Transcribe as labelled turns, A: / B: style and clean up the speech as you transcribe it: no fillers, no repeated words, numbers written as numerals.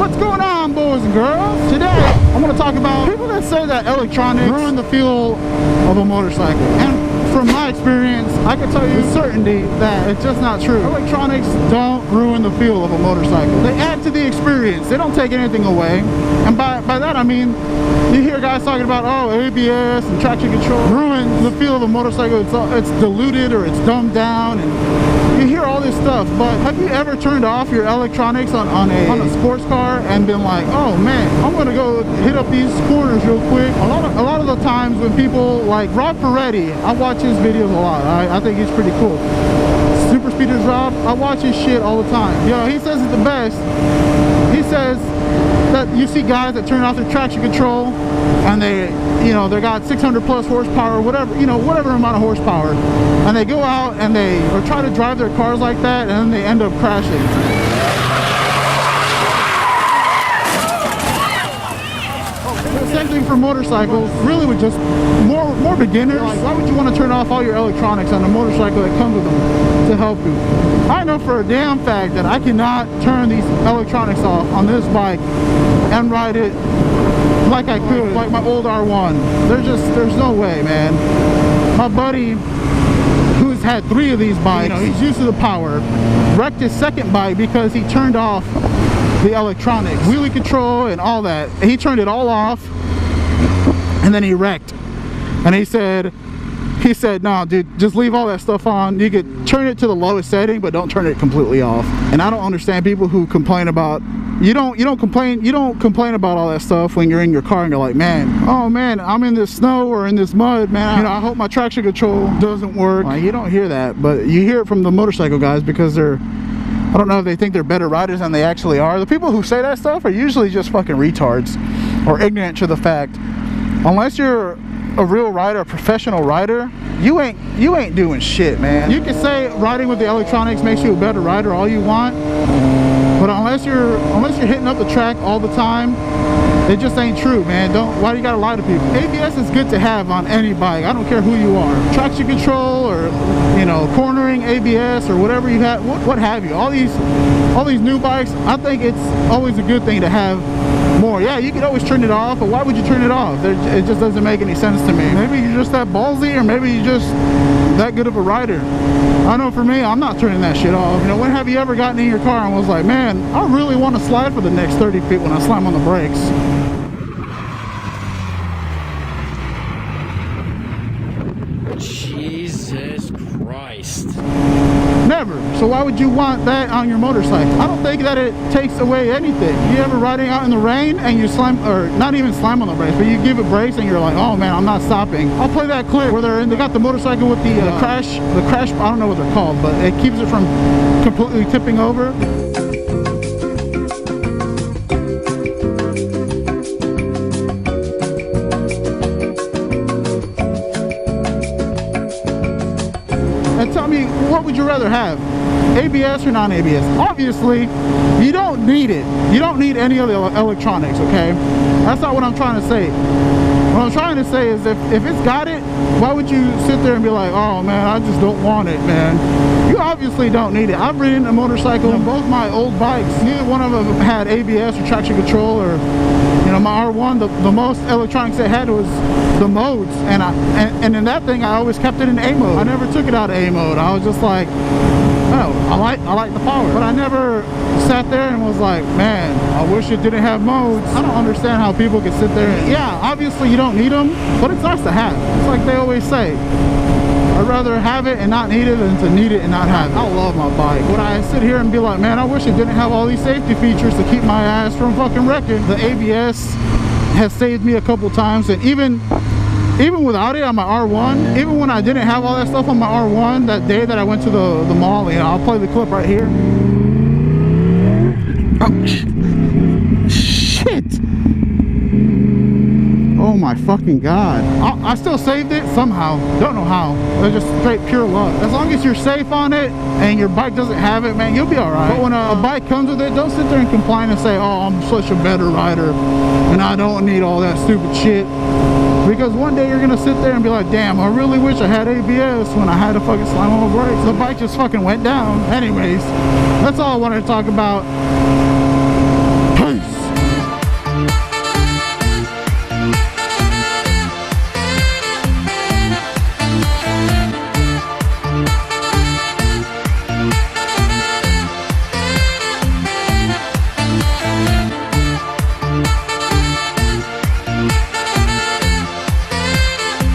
A: What's going on, boys and girls? Today, I want to talk about people that say that electronics ruin the feel of a motorcycle. And from my experience, I can tell you with certainty that it's just not true. Electronics don't ruin the feel of a motorcycle. They add to the experience. They don't take anything away. And by that, I mean, you hear guys talking about, oh, ABS and traction control ruin the feel of a motorcycle. It's diluted or it's dumbed down, and you hear all this stuff. But have you ever turned off your electronics on a sports car and been like, oh man, I'm gonna go hit up these corners real quick? A lot of the times when people like Rob Ferretti, I watch his videos a lot. I think he's pretty cool. Super Speeders Rob, I watch his shit all the time. You know, he says it's the best. He says that you see guys that turn off their traction control and they got 600 plus horsepower, whatever amount of horsepower, and they go out and they try to drive their cars like that, and then they end up crashing. Same thing for motorcycles, really with just more beginners. Like, why would you want to turn off all your electronics on a motorcycle that comes with them to help you? I know for a damn fact that I cannot turn these electronics off on this bike and ride it like I could, like my old R1. There's no way, man. My buddy, who's had 3 of these bikes, he's used to the power, wrecked his second bike because he turned off the electronics, wheelie control and all that. He turned it all off and then he wrecked. And he said, no, dude, just leave all that stuff on. You could turn it to the lowest setting, but don't turn it completely off. And I don't understand people who complain about, you don't complain about all that stuff when you're in your car and you're like, man, oh man, I'm in this snow or in this mud, man, I hope my traction control doesn't work. Well, you don't hear that, but you hear it from the motorcycle guys because I don't know if they think they're better riders than they actually are. The people who say that stuff are usually just fucking retards or ignorant to the fact. Unless you're a real rider, a professional rider, you ain't doing shit, man. You can say riding with the electronics makes you a better rider all you want, but unless you're hitting up the track all the time, it just ain't true, man. Why do you gotta lie to people? ABS is good to have on any bike. I don't care who you are. Traction control or cornering ABS or whatever you have, what have you. All these new bikes, I think it's always a good thing to have more. Yeah, you can always turn it off, but why would you turn it off? It just doesn't make any sense to me. Maybe you're just that ballsy, or maybe you're just that good of a rider. I know for me, I'm not turning that shit off. When have you ever gotten in your car and was like, man, I really want to slide for the next 30 feet when I slam on the brakes?
B: Jesus Christ.
A: Never. So why would you want that on your motorcycle? I don't think that it takes away anything. You ever riding out in the rain and you slam, or not even slam on the brakes, but you give it brakes and you're like, oh man, I'm not stopping. I'll play that clip where they got the motorcycle with the crash, I don't know what they're called, but it keeps it from completely tipping over. And tell me, what would you rather have? ABS or non-ABS? Obviously, you don't need it. You don't need any of the electronics, okay? That's not what I'm trying to say. What I'm trying to say is if it's got it, why would you sit there and be like, oh man, I just don't want it, man? You obviously don't need it. I've ridden a motorcycle on both my old bikes. Neither one of them had ABS or traction control or, my R1, the most electronics it had was the modes, and in that thing I always kept it in A mode. I never took it out of A mode. I was just like, oh, I like the power. But I never sat there and was like, man, I wish it didn't have modes. I don't understand how people can sit there and, yeah, obviously you don't need them, but it's nice to have. It's like they always say, I'd rather have it and not need it than to need it and not have it. I love my bike. When I sit here and be like, man, I wish it didn't have all these safety features to keep my ass from fucking wrecking. The ABS has saved me a couple times, and even without it on my R1, even when I didn't have all that stuff on my R1, that day that I went to the mall, I'll play the clip right here. Oh, shit. Oh my fucking god. I still saved it somehow. Don't know how. It's just straight pure luck. As long as you're safe on it and your bike doesn't have it, man, you'll be alright. But when a bike comes with it, don't sit there and complain and say, oh, I'm such a better rider and I don't need all that stupid shit. Because one day you're gonna sit there and be like, damn, I really wish I had ABS when I had to fucking slam on the brakes. The bike just fucking went down. Anyways, that's all I wanted to talk about.